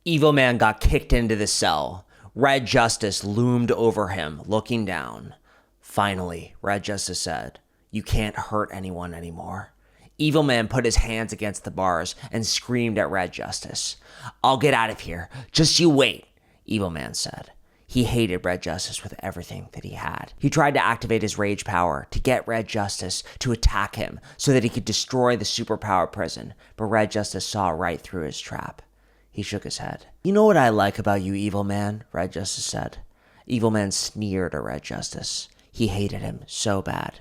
Evil Man got kicked into the cell. Red Justice loomed over him, looking down. Finally, Red Justice said, "You can't hurt anyone anymore." Evil Man put his hands against the bars and screamed at Red Justice. "I'll get out of here. Just you wait," Evil Man said. He hated Red Justice with everything that he had. He tried to activate his rage power to get Red Justice to attack him so that he could destroy the superpower prison, but Red Justice saw right through his trap. He shook his head. "You know what I like about you, Evil Man?" Red Justice said. Evil Man sneered at Red Justice. He hated him so bad.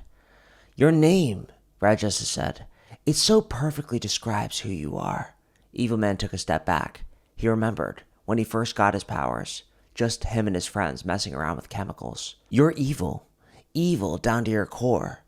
"Your name," Red Justice said. "It so perfectly describes who you are." Evil Man took a step back. He remembered when he first got his powers, just him and his friends messing around with chemicals. "You're evil. Evil down to your core."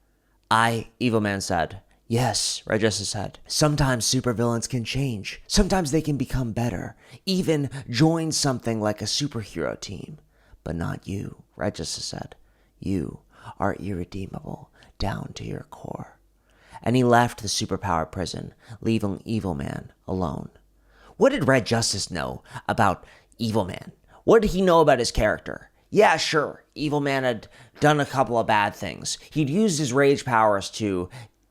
Evil Man said. "Yes," Red Justice said. "Sometimes supervillains can change. Sometimes they can become better. Even join something like a superhero team. But not you," Red Justice said. "You are irredeemable down to your core." And he left the superpower prison, leaving Evil Man alone. What did Red Justice know about Evil Man? What did he know about his character? Yeah, sure, Evil Man had done a couple of bad things. He'd used his rage powers to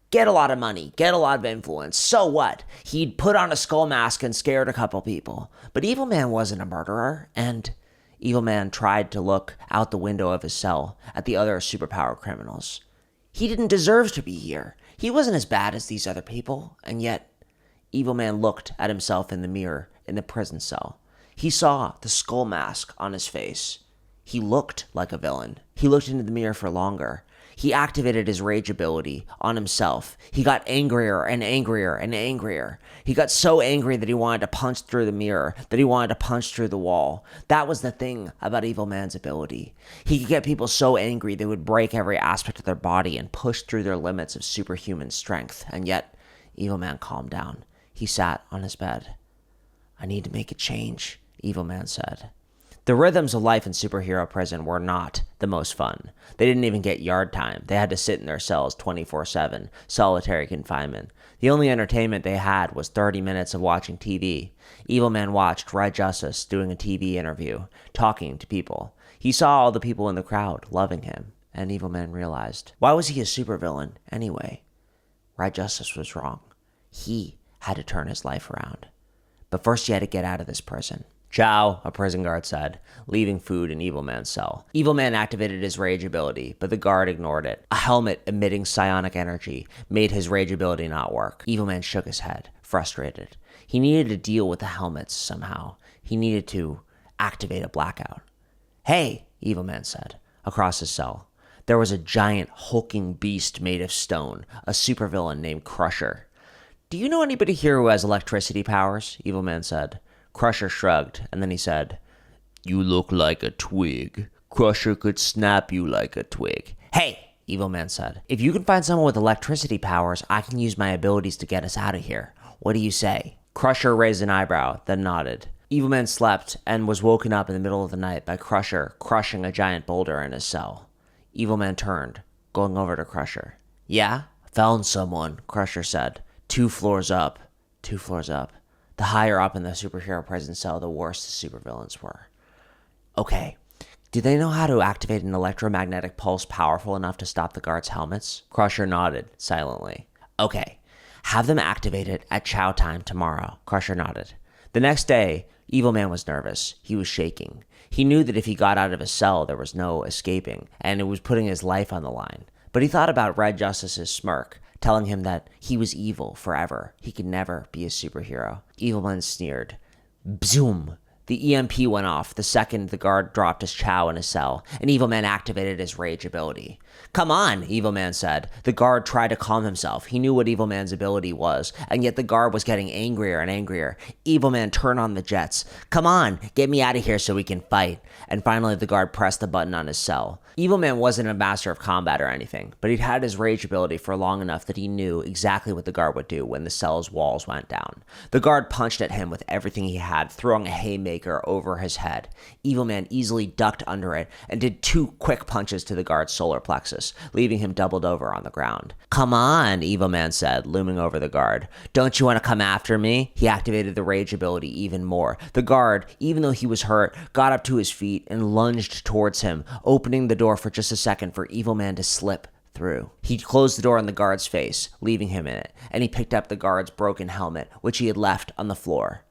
get a lot of money, get a lot of influence. So what? He'd put on a skull mask and scared a couple people. But Evil Man wasn't a murderer, and Evil Man tried to look out the window of his cell at the other superpower criminals. He didn't deserve to be here. He wasn't as bad as these other people, and yet Evil Man looked at himself in the mirror in the prison cell. He saw the skull mask on his face. He looked like a villain. He looked into the mirror for longer. He activated his rage ability on himself. He got angrier and angrier and angrier. He got so angry that he wanted to punch through the mirror, that he wanted to punch through the wall. That was the thing about Evil Man's ability. He could get people so angry they would break every aspect of their body and push through their limits of superhuman strength. And yet, Evil Man calmed down. He sat on his bed. "I need to make a change," Evil Man said. The rhythms of life in superhero prison were not the most fun. They didn't even get yard time. They had to sit in their cells 24/7, solitary confinement. The only entertainment they had was 30 minutes of watching TV. Evil Man watched Red Justice doing a TV interview, talking to people. He saw all the people in the crowd loving him, and Evil Man realized, why was he a supervillain anyway? Red Justice was wrong. He had to turn his life around. But first he had to get out of this prison. "Ciao," a prison guard said, leaving food in Evil Man's cell. Evil Man activated his rage ability, but the guard ignored it. A helmet emitting psionic energy made his rage ability not work. Evil Man shook his head, frustrated. He needed to deal with the helmets somehow. He needed to activate a blackout. "Hey," Evil Man said, across his cell. There was a giant hulking beast made of stone, a supervillain named Crusher. "Do you know anybody here who has electricity powers?" Evil Man said. Crusher shrugged, and then he said, "You look like a twig. Crusher could snap you like a twig." "Hey," Evil Man said, "if you can find someone with electricity powers, I can use my abilities to get us out of here. What do you say?" Crusher raised an eyebrow, then nodded. Evil Man slept and was woken up in the middle of the night by Crusher crushing a giant boulder in his cell. Evil Man turned, going over to Crusher. "Yeah? Found someone," Crusher said. 2 floors up. 2 floors up. The higher up in the superhero prison cell, the worse the supervillains were. "Okay. Do they know how to activate an electromagnetic pulse powerful enough to stop the guards' helmets?" Crusher nodded silently. "Okay. Have them activate it at chow time tomorrow." Crusher nodded. The next day, Evil Man was nervous. He was shaking. He knew that if he got out of his cell, there was no escaping, and it was putting his life on the line. But he thought about Red Justice's smirk, telling him that he was evil forever. He could never be a superhero. Evil Man sneered. Bzoom! The EMP went off the second the guard dropped his chow in his cell, and Evil Man activated his rage ability. "Come on," Evil Man said. The guard tried to calm himself. He knew what Evil Man's ability was, and yet the guard was getting angrier and angrier. Evil Man turned on the jets. "Come on, get me out of here so we can fight." And finally the guard pressed the button on his cell. Evil Man wasn't a master of combat or anything, but he'd had his rage ability for long enough that he knew exactly what the guard would do when the cell's walls went down. The guard punched at him with everything he had, throwing a haymaker haymaker over his head. Evil Man easily ducked under it and did 2 quick punches to the guard's solar plexus, leaving him doubled over on the ground. "Come on," Evil Man said, looming over the guard. "Don't you want to come after me?" He activated the rage ability even more. The guard, even though he was hurt, got up to his feet and lunged towards him, opening the door for just a second for Evil Man to slip through. He closed the door on the guard's face, leaving him in it, and he picked up the guard's broken helmet, which he had left on the floor.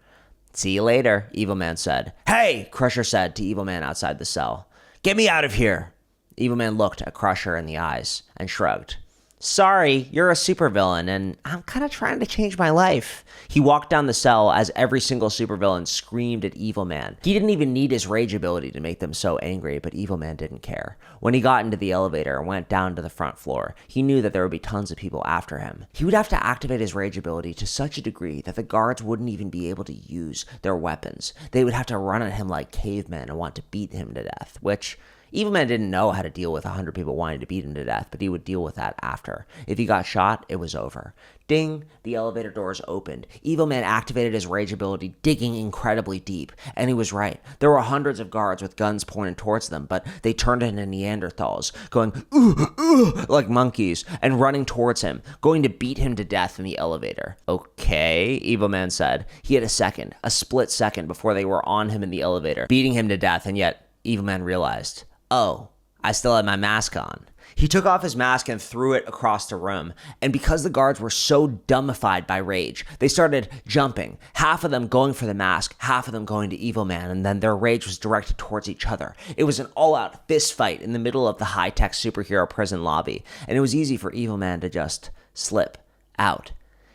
"See you later," Evil Man said. "Hey!" Crusher said to Evil Man outside the cell. "Get me out of here!" Evil Man looked at Crusher in the eyes and shrugged. "Sorry, you're a supervillain, and I'm kind of trying to change my life." He walked down the cell as every single supervillain screamed at Evil Man. He didn't even need his rage ability to make them so angry, but Evil Man didn't care. When he got into the elevator and went down to the front floor, he knew that there would be tons of people after him. He would have to activate his rage ability to such a degree that the guards wouldn't even be able to use their weapons. They would have to run at him like cavemen and want to beat him to death, which Evil Man didn't know how to deal with 100 people wanting to beat him to death, but he would deal with that after. If he got shot, it was over. Ding! The elevator doors opened. Evil Man activated his rage ability, digging incredibly deep. And he was right. There were hundreds of guards with guns pointed towards them, but they turned into Neanderthals, going, "Ooh, ooh," like monkeys, and running towards him, going to beat him to death in the elevator. "Okay," Evil Man said. He had a split second before they were on him in the elevator, beating him to death, and yet Evil Man realized, "Oh, I still had my mask on." He took off his mask and threw it across the room, and because the guards were so dumbified by rage, they started jumping, half of them going for the mask, half of them going to Evil Man, and then their rage was directed towards each other. It was an all-out fist fight in the middle of the high-tech superhero prison lobby, and it was easy for Evil Man to just slip out.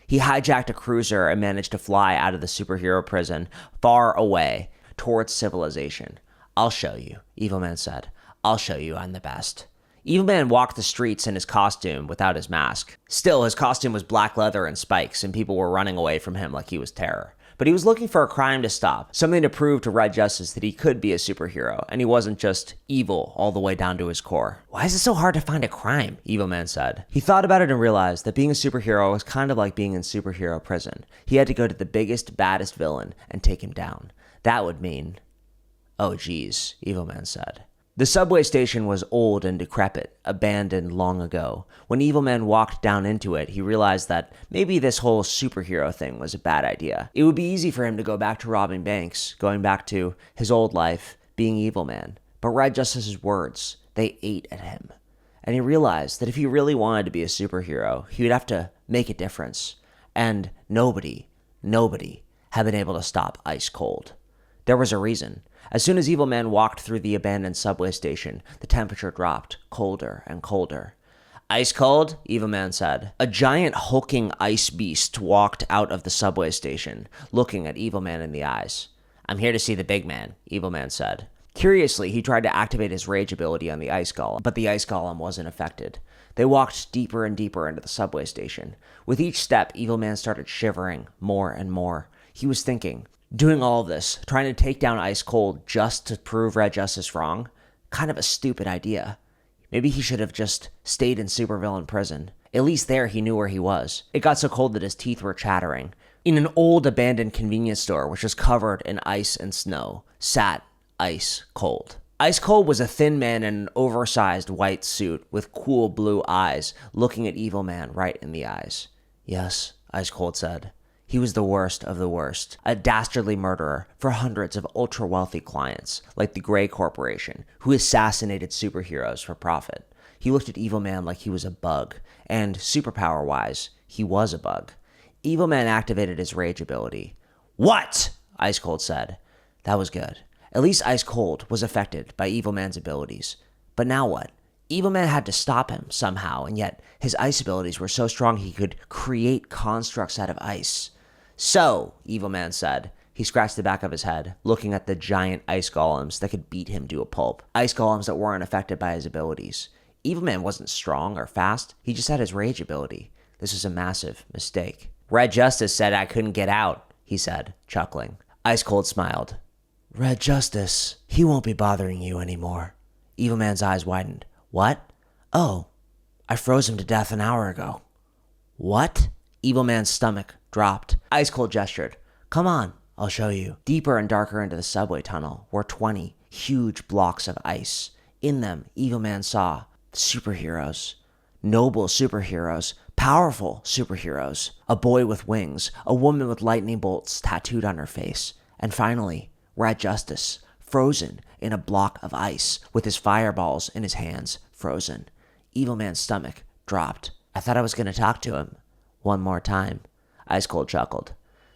He hijacked a cruiser and managed to fly out of the superhero prison far away towards civilization. "I'll show you," Evil Man said. "I'll show you I'm the best." Evil Man walked the streets in his costume without his mask. Still, his costume was black leather and spikes, and people were running away from him like he was terror. But he was looking for a crime to stop, something to prove to Red Justice that he could be a superhero, and he wasn't just evil all the way down to his core. "Why is it so hard to find a crime?" Evil Man said. He thought about it and realized that being a superhero was kind of like being in superhero prison. He had to go to the biggest, baddest villain and take him down. That would mean... "Oh geez," Evil Man said. The subway station was old and decrepit, abandoned long ago. When Evil Man walked down into it, he realized that maybe this whole superhero thing was a bad idea. It would be easy for him to go back to robbing banks, going back to his old life, being Evil Man. But Red Justice's words, they ate at him. And he realized that if he really wanted to be a superhero, he would have to make a difference. And nobody had been able to stop Ice Cold. There was a reason. As soon as Evil Man walked through the abandoned subway station, the temperature dropped colder and colder. "Ice cold?" Evil Man said. A giant hulking ice beast walked out of the subway station, looking at Evil Man in the eyes. "I'm here to see the big man," Evil Man said. Curiously, he tried to activate his rage ability on the ice golem, but the ice golem wasn't affected. They walked deeper and deeper into the subway station. With each step, Evil Man started shivering more and more. He was thinking, doing all of this, trying to take down Ice Cold just to prove Red Justice wrong? Kind of a stupid idea. Maybe he should have just stayed in Supervillain prison. At least there he knew where he was. It got so cold that his teeth were chattering. In an old abandoned convenience store, which was covered in ice and snow, sat Ice Cold. Ice Cold was a thin man in an oversized white suit with cool blue eyes, looking at Evil Man right in the eyes. "Yes," Ice Cold said. He was the worst of the worst, a dastardly murderer for hundreds of ultra-wealthy clients, like the Grey Corporation, who assassinated superheroes for profit. He looked at Evil Man like he was a bug, and superpower-wise, he was a bug. Evil Man activated his rage ability. "What?" Ice Cold said. That was good. At least Ice Cold was affected by Evil Man's abilities. But now what? Evil Man had to stop him somehow, and yet his ice abilities were so strong he could create constructs out of ice. "So," Evil Man said. He scratched the back of his head, looking at the giant ice golems that could beat him to a pulp. Ice golems that weren't affected by his abilities. Evil Man wasn't strong or fast. He just had his rage ability. This was a massive mistake. "Red Justice said I couldn't get out," he said, chuckling. Ice Cold smiled. "Red Justice, he won't be bothering you anymore." Evil Man's eyes widened. "What? Oh, I froze him to death an hour ago." "What?" Evil Man's stomach dropped. Ice Cold gestured. "Come on, I'll show you. Deeper and darker into the subway tunnel were 20 huge blocks of ice. In them, Evil Man saw superheroes. Noble superheroes. Powerful superheroes. A boy with wings. A woman with lightning bolts tattooed on her face. And finally, Red Justice, frozen in a block of ice with his fireballs in his hands, frozen. Evil Man's stomach dropped. I thought I was going to talk to him. One more time. Ice Cold chuckled.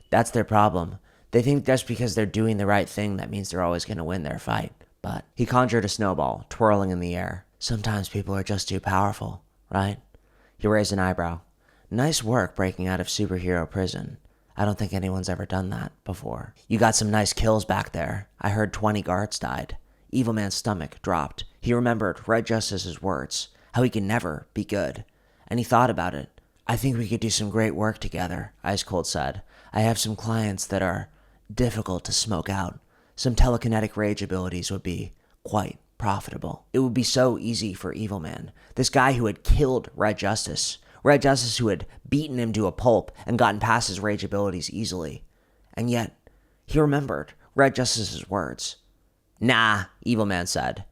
That's their problem. They think just because they're doing the right thing, that means they're always going to win their fight. But he conjured a snowball, twirling in the air. Sometimes people are just too powerful, right? He raised an eyebrow. Nice work breaking out of superhero prison. I don't think anyone's ever done that before. You got some nice kills back there. I heard 20 guards died. Evil Man's stomach dropped. He remembered Red Justice's words, how he can never be good. And he thought about it. I think we could do some great work together, Ice Cold said. I have some clients that are difficult to smoke out. Some telekinetic rage abilities would be quite profitable. It would be so easy for Evil Man, this guy who had killed Red Justice who had beaten him to a pulp and gotten past his rage abilities easily. And yet, he remembered Red Justice's words. Nah, Evil Man said.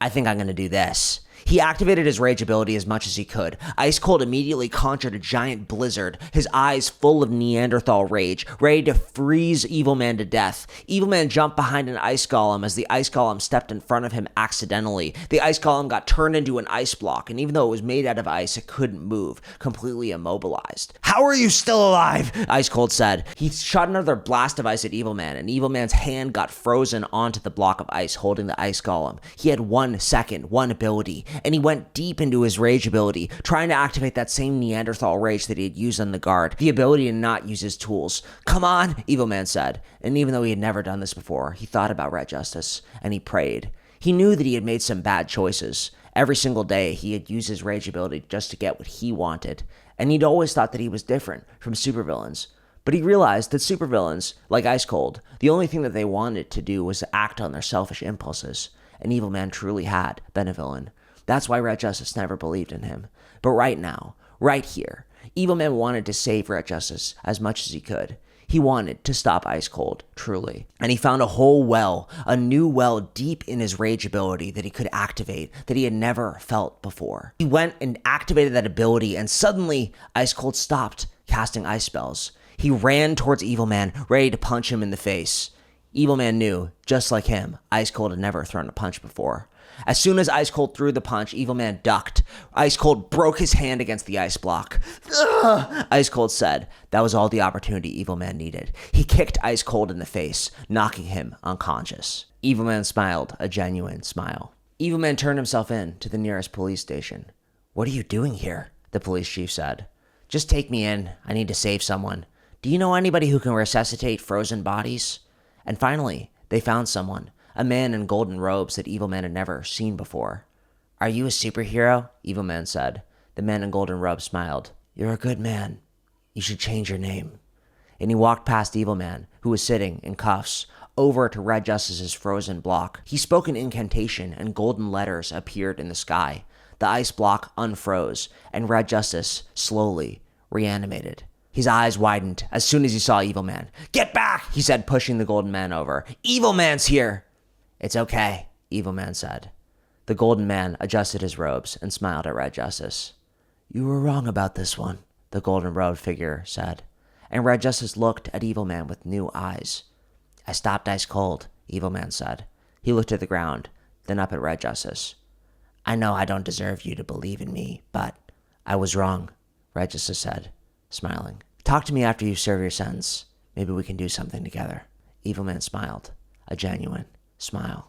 I think I'm going to do this. He activated his rage ability as much as he could. Ice Cold immediately conjured a giant blizzard, his eyes full of Neanderthal rage, ready to freeze Evil Man to death. Evil Man jumped behind an ice golem as the ice golem stepped in front of him accidentally. The ice golem got turned into an ice block, and even though it was made out of ice, it couldn't move, completely immobilized. How are you still alive? Ice Cold said. He shot another blast of ice at Evil Man, and Evil Man's hand got frozen onto the block of ice holding the ice golem. He had 1 second, one ability, and he went deep into his rage ability, trying to activate that same Neanderthal rage that he had used on the guard, the ability to not use his tools. Come on, Evil Man said, and even though he had never done this before, he thought about Red Justice, and he prayed. He knew that he had made some bad choices. Every single day, he had used his rage ability just to get what he wanted, and he'd always thought that he was different from supervillains. But he realized that supervillains, like Ice Cold, the only thing that they wanted to do was act on their selfish impulses. And Evil Man truly had been a villain. That's why Red Justice never believed in him. But right now, right here, Evil Man wanted to save Red Justice as much as he could. He wanted to stop Ice Cold, truly. And he found a whole well, a new well deep in his rage ability that he could activate that he had never felt before. He went and activated that ability, and suddenly Ice Cold stopped casting ice spells. He ran towards Evil Man, ready to punch him in the face. Evil Man knew, just like him, Ice Cold had never thrown a punch before. As soon as Ice Cold threw the punch, Evil Man ducked. Ice Cold broke his hand against the ice block. Ugh, Ice Cold said. That was all the opportunity Evil Man needed. He kicked Ice Cold in the face, knocking him unconscious. Evil Man smiled, a genuine smile. Evil Man turned himself in to the nearest police station. What are you doing here? The police chief said. Just take me in. I need to save someone. Do you know anybody who can resuscitate frozen bodies? And finally, they found someone, a man in golden robes that Evil Man had never seen before. Are you a superhero? Evil Man said. The man in golden robes smiled. You're a good man. You should change your name. And he walked past Evil Man, who was sitting in cuffs, over to Red Justice's frozen block. He spoke an incantation, and golden letters appeared in the sky. The ice block unfroze, and Red Justice slowly reanimated. His eyes widened as soon as he saw Evil Man. Get back, he said, pushing the Golden Man over. Evil Man's here. It's okay, Evil Man said. The Golden Man adjusted his robes and smiled at Red Justice. You were wrong about this one, the golden robed figure said. And Red Justice looked at Evil Man with new eyes. I stopped Ice Cold, Evil Man said. He looked at the ground, then up at Red Justice. I know I don't deserve you to believe in me, but I was wrong, Red Justice said, smiling. Talk to me after you serve your sentence. Maybe we can do something together. Evil Man smiled, a genuine smile.